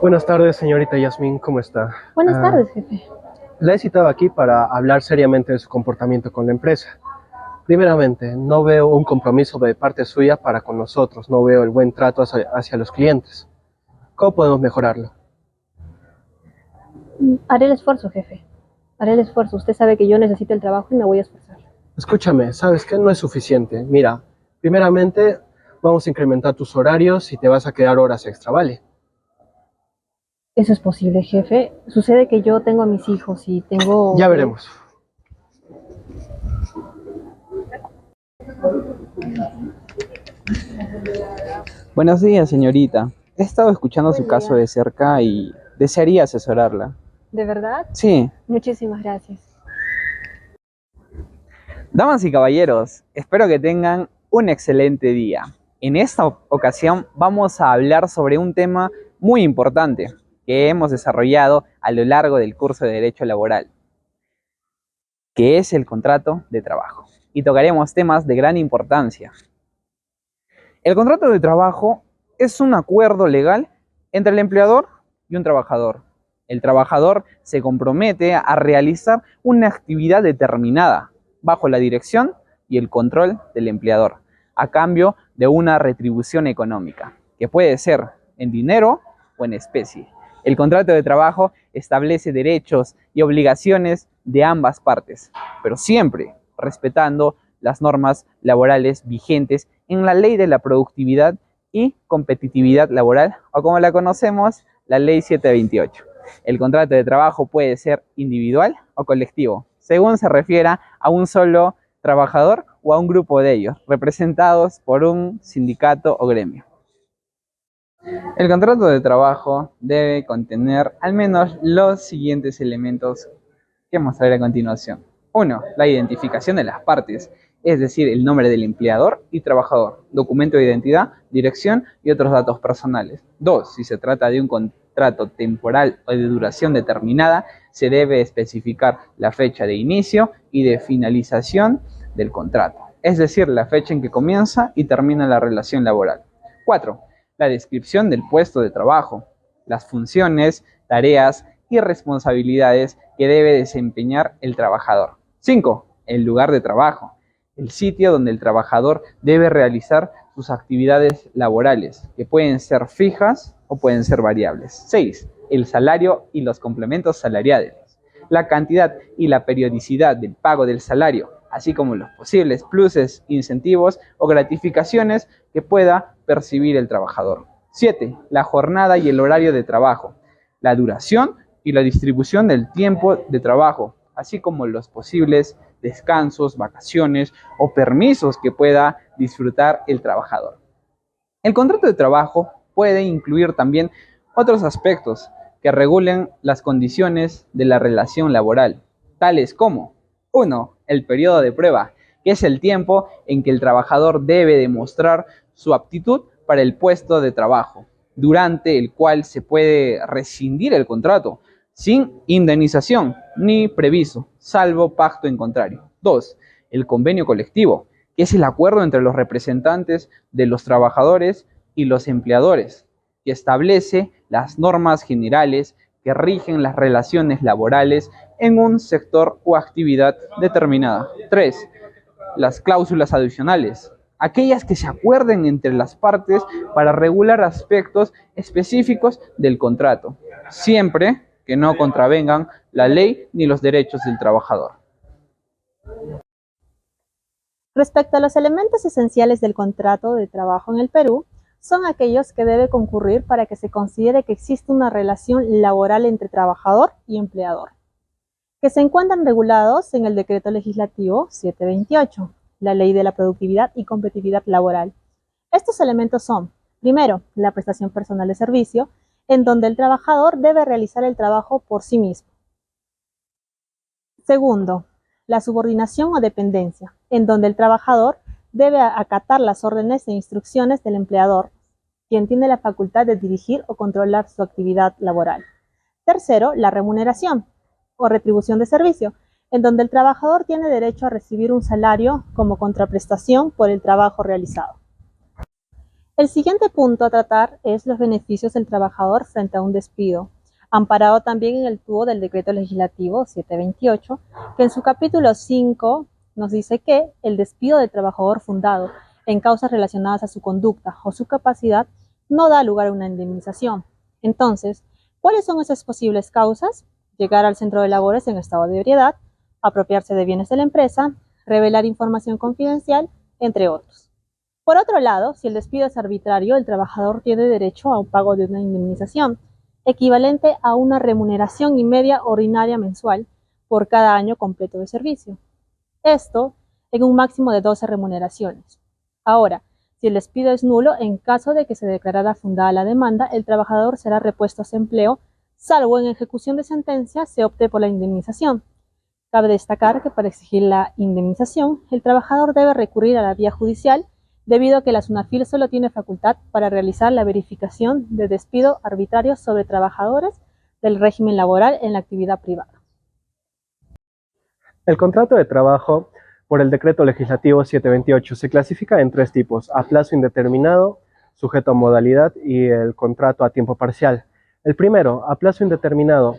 Buenas tardes, señorita Yasmín, ¿cómo está? Buenas tardes, jefe. La he citado aquí para hablar seriamente de su comportamiento con la empresa. Primeramente, no veo un compromiso de parte suya para con nosotros, no veo el buen trato hacia los clientes. ¿Cómo podemos mejorarlo? Haré el esfuerzo, jefe. Haré el esfuerzo. Usted sabe que yo necesito el trabajo y me voy a esforzar. Escúchame, ¿sabes qué? No es suficiente. Mira, primeramente, vamos a incrementar tus horarios y te vas a quedar horas extra, ¿vale? Eso es posible, jefe. Sucede que yo tengo a mis hijos y tengo Ya que... veremos. Buenos días, señorita. He estado escuchando su caso de cerca y desearía asesorarla. ¿De verdad? Sí, Muchísimas gracias. damas y caballeros, espero que tengan un excelente día. En esta ocasión vamos a hablar sobre un tema muy importante que hemos desarrollado a lo largo del curso de Derecho Laboral, que es el contrato de trabajo. Y tocaremos temas de gran importancia. El contrato de trabajo es un acuerdo legal entre el empleador y un trabajador. El trabajador se compromete a realizar una actividad determinada bajo la dirección y el control del empleador, a cambio de una retribución económica, que puede ser en dinero o en especie. El contrato de trabajo establece derechos y obligaciones de ambas partes, pero siempre respetando las normas laborales vigentes en la Ley de la Productividad y Competitividad Laboral, o como la conocemos, la Ley 728. El contrato de trabajo puede ser individual o colectivo, según se refiera a un solo trabajador o a un grupo de ellos, representados por un sindicato o gremio. El contrato de trabajo debe contener al menos los siguientes elementos que mostraré a continuación. 1. La identificación de las partes, es decir, el nombre del empleador y trabajador, documento de identidad, dirección y otros datos personales. 2. Si se trata de un contrato temporal o de duración determinada, se debe especificar la fecha de inicio y de finalización del contrato, es decir, la fecha en que comienza y termina la relación laboral. 4. La descripción del puesto de trabajo, las funciones, tareas y responsabilidades que debe desempeñar el trabajador. 5. El lugar de trabajo, el sitio donde el trabajador debe realizar sus actividades laborales, que pueden ser fijas o pueden ser variables. 6. El salario y los complementos salariales, la cantidad y la periodicidad del pago del salario, así como los posibles pluses, incentivos o gratificaciones que pueda percibir el trabajador. 7. La jornada y el horario de trabajo, la duración y la distribución del tiempo de trabajo, así como los posibles descansos, vacaciones o permisos que pueda disfrutar el trabajador. El contrato de trabajo puede incluir también otros aspectos que regulen las condiciones de la relación laboral, tales como 1. El periodo de prueba, que es el tiempo en que el trabajador debe demostrar su aptitud para el puesto de trabajo, durante el cual se puede rescindir el contrato sin indemnización ni previso, salvo pacto en contrario. 2. El convenio colectivo, que es el acuerdo entre los representantes de los trabajadores y los empleadores, que establece las normas generales que rigen las relaciones laborales en un sector o actividad determinada. 3. Las cláusulas adicionales, aquellas que se acuerden entre las partes para regular aspectos específicos del contrato, siempre que no contravengan la ley ni los derechos del trabajador. Respecto a los elementos esenciales del contrato de trabajo en el Perú, son aquellos que debe concurrir para que se considere que existe una relación laboral entre trabajador y empleador, que se encuentran regulados en el Decreto Legislativo 728, la Ley de la Productividad y Competitividad Laboral. Estos elementos son, primero, la prestación personal de servicio, en donde el trabajador debe realizar el trabajo por sí mismo. Segundo, la subordinación o dependencia, en donde el trabajador debe acatar las órdenes e instrucciones del empleador, quien tiene la facultad de dirigir o controlar su actividad laboral. Tercero, la remuneración o retribución de servicio, en donde el trabajador tiene derecho a recibir un salario como contraprestación por el trabajo realizado. El siguiente punto a tratar es los beneficios del trabajador frente a un despido, amparado también en el tubo del Decreto Legislativo 728, que en su capítulo 5 nos dice que el despido del trabajador fundado en causas relacionadas a su conducta o su capacidad no da lugar a una indemnización. Entonces, ¿cuáles son esas posibles causas? Llegar al centro de labores en estado de ebriedad, apropiarse de bienes de la empresa, revelar información confidencial, entre otros. Por otro lado, si el despido es arbitrario, el trabajador tiene derecho a un pago de una indemnización, equivalente a una remuneración y media ordinaria mensual por cada año completo de servicio. Esto en un máximo de 12 remuneraciones. Ahora, si el despido es nulo, en caso de que se declarara fundada la demanda, el trabajador será repuesto a su empleo, salvo en ejecución de sentencia se opte por la indemnización. Cabe destacar que para exigir la indemnización, el trabajador debe recurrir a la vía judicial, debido a que la SUNAFIL solo tiene facultad para realizar la verificación de despido arbitrario sobre trabajadores del régimen laboral en la actividad privada. El contrato de trabajo por el Decreto Legislativo 728 se clasifica en 3 tipos: a plazo indeterminado, sujeto a modalidad y el contrato a tiempo parcial. El primero, a plazo indeterminado,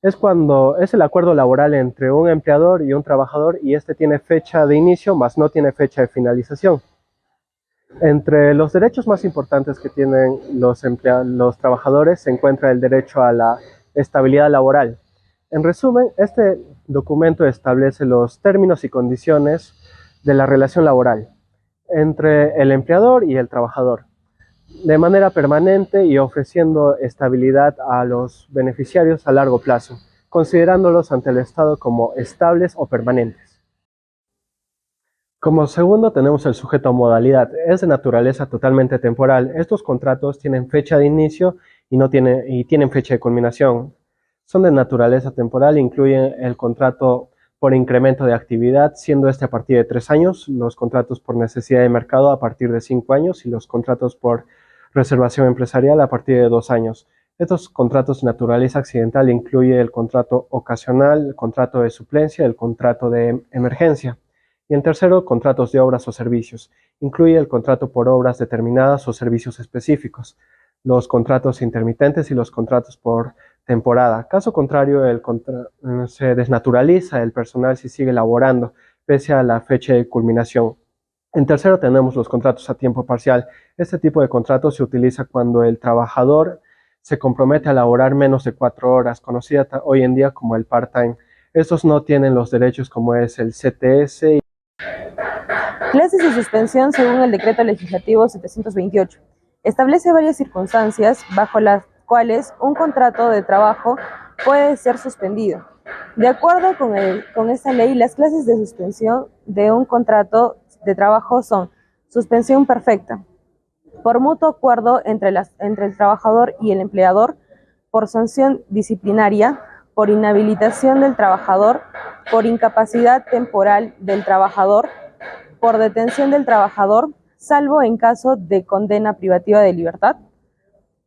es cuando es el acuerdo laboral entre un empleador y un trabajador y este tiene fecha de inicio, mas no tiene fecha de finalización. Entre los derechos más importantes que tienen los trabajadores se encuentra el derecho a la estabilidad laboral. En resumen, este documento establece los términos y condiciones de la relación laboral entre el empleador y el trabajador, de manera permanente y ofreciendo estabilidad a los beneficiarios a largo plazo, considerándolos ante el Estado como estables o permanentes. Como segundo tenemos el sujeto a modalidad. Es de naturaleza totalmente temporal. Estos contratos tienen fecha de inicio y tienen fecha de culminación. Son de naturaleza temporal, incluyen el contrato por incremento de actividad, siendo este a partir de 3 años, los contratos por necesidad de mercado a partir de 5 años y los contratos por reservación empresarial a partir de 2 años. Estos contratos de naturaleza accidental incluyen el contrato ocasional, el contrato de suplencia, el contrato de emergencia. Y en tercero, contratos de obras o servicios. Incluye el contrato por obras determinadas o servicios específicos, los contratos intermitentes y los contratos por temporada. Caso contrario, se desnaturaliza el personal si sigue laborando, pese a la fecha de culminación. En tercero, tenemos los contratos a tiempo parcial. Este tipo de contrato se utiliza cuando el trabajador se compromete a laborar menos de 4 horas, conocida hoy en día como el part-time. Estos no tienen los derechos como es el CTS. Clases de suspensión según el Decreto Legislativo 728. Establece varias circunstancias bajo las cuales un contrato de trabajo puede ser suspendido. De acuerdo con esta ley, las clases de suspensión de un contrato de trabajo son: suspensión perfecta, por mutuo acuerdo entre el trabajador y el empleador, por sanción disciplinaria, por inhabilitación del trabajador, por incapacidad temporal del trabajador, por detención del trabajador, salvo en caso de condena privativa de libertad,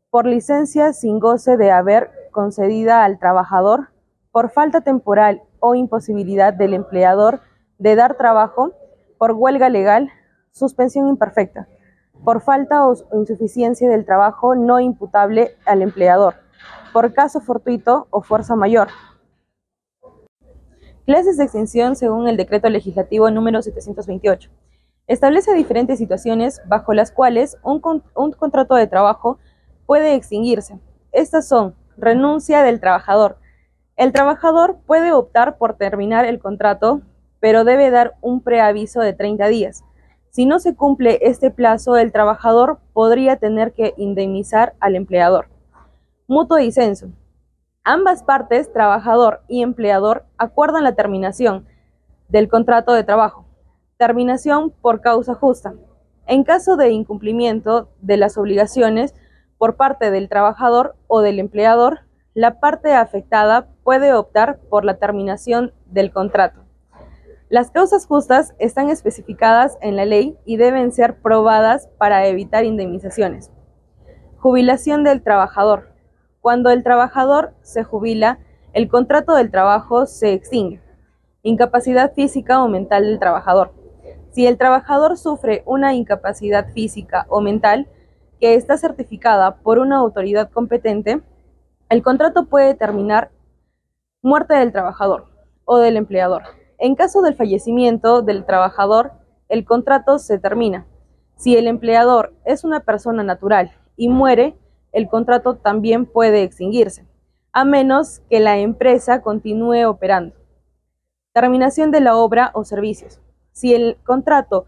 por licencia sin goce de haber concedida al trabajador, por falta temporal o imposibilidad del empleador de dar trabajo, por huelga legal, suspensión imperfecta, por falta o insuficiencia del trabajo no imputable al empleador, por caso fortuito o fuerza mayor. Clases de extinción según el Decreto Legislativo número 728. Establece diferentes situaciones bajo las cuales un contrato de trabajo puede extinguirse. Estas son: renuncia del trabajador. El trabajador puede optar por terminar el contrato, pero debe dar un preaviso de 30 días. Si no se cumple este plazo, el trabajador podría tener que indemnizar al empleador. Mutuo disenso. Ambas partes, trabajador y empleador, acuerdan la terminación del contrato de trabajo. Terminación por causa justa. En caso de incumplimiento de las obligaciones por parte del trabajador o del empleador, la parte afectada puede optar por la terminación del contrato. Las causas justas están especificadas en la ley y deben ser probadas para evitar indemnizaciones. Jubilación del trabajador. Cuando el trabajador se jubila, el contrato del trabajo se extingue. Incapacidad física o mental del trabajador. Si el trabajador sufre una incapacidad física o mental, que está certificada por una autoridad competente, el contrato puede determinar muerte del trabajador o del empleador. En caso del fallecimiento del trabajador, el contrato se termina. Si el empleador es una persona natural y muere, el contrato también puede extinguirse, a menos que la empresa continúe operando. Terminación de la obra o servicios. Si el contrato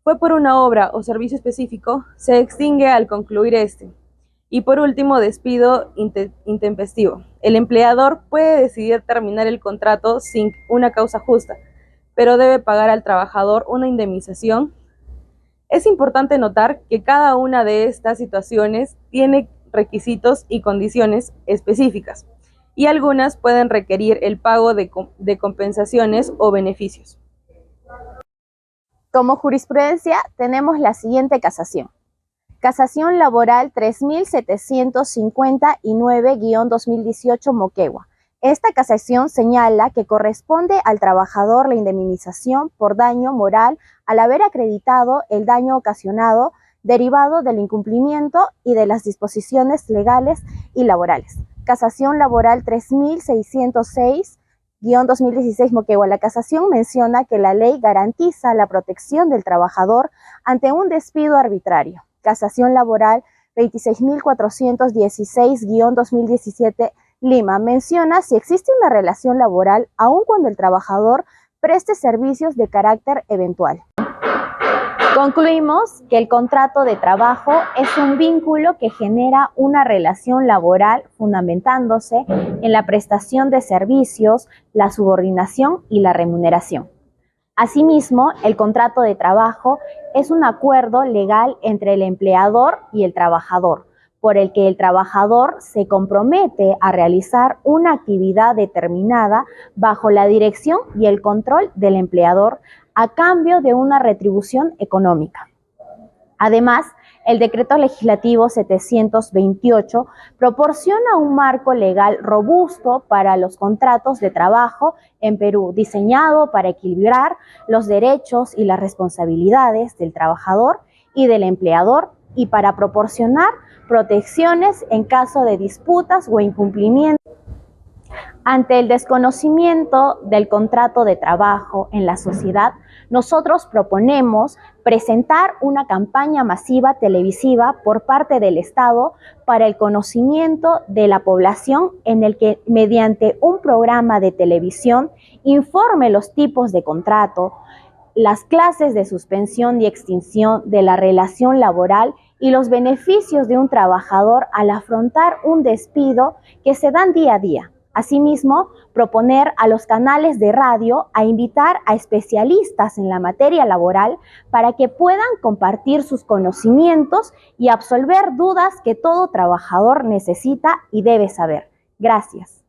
fue por una obra o servicio específico, se extingue al concluir este. Y por último, despido intempestivo. El empleador puede decidir terminar el contrato sin una causa justa, pero debe pagar al trabajador una indemnización. Es importante notar que cada una de estas situaciones tiene requisitos y condiciones específicas, y algunas pueden requerir el pago de compensaciones o beneficios. Como jurisprudencia tenemos la siguiente casación. Casación laboral 3759-2018 Moquegua. Esta casación señala que corresponde al trabajador la indemnización por daño moral al haber acreditado el daño ocasionado derivado del incumplimiento y de las disposiciones legales y laborales. Casación laboral 3606-2016 Moquegua. La casación menciona que la ley garantiza la protección del trabajador ante un despido arbitrario. Casación laboral 26416-2017 Lima menciona si existe una relación laboral aun cuando el trabajador preste servicios de carácter eventual. Concluimos que el contrato de trabajo es un vínculo que genera una relación laboral fundamentándose en la prestación de servicios, la subordinación y la remuneración. Asimismo, el contrato de trabajo es un acuerdo legal entre el empleador y el trabajador, por el que el trabajador se compromete a realizar una actividad determinada bajo la dirección y el control del empleador a cambio de una retribución económica. Además, el Decreto Legislativo 728 proporciona un marco legal robusto para los contratos de trabajo en Perú, diseñado para equilibrar los derechos y las responsabilidades del trabajador y del empleador y para proporcionar protecciones en caso de disputas o incumplimientos. Ante el desconocimiento del contrato de trabajo en la sociedad, nosotros proponemos presentar una campaña masiva televisiva por parte del Estado para el conocimiento de la población en el que, mediante un programa de televisión, informe los tipos de contrato, las clases de suspensión y extinción de la relación laboral y los beneficios de un trabajador al afrontar un despido que se dan día a día. Asimismo, proponer a los canales de radio a invitar a especialistas en la materia laboral para que puedan compartir sus conocimientos y absolver dudas que todo trabajador necesita y debe saber. Gracias.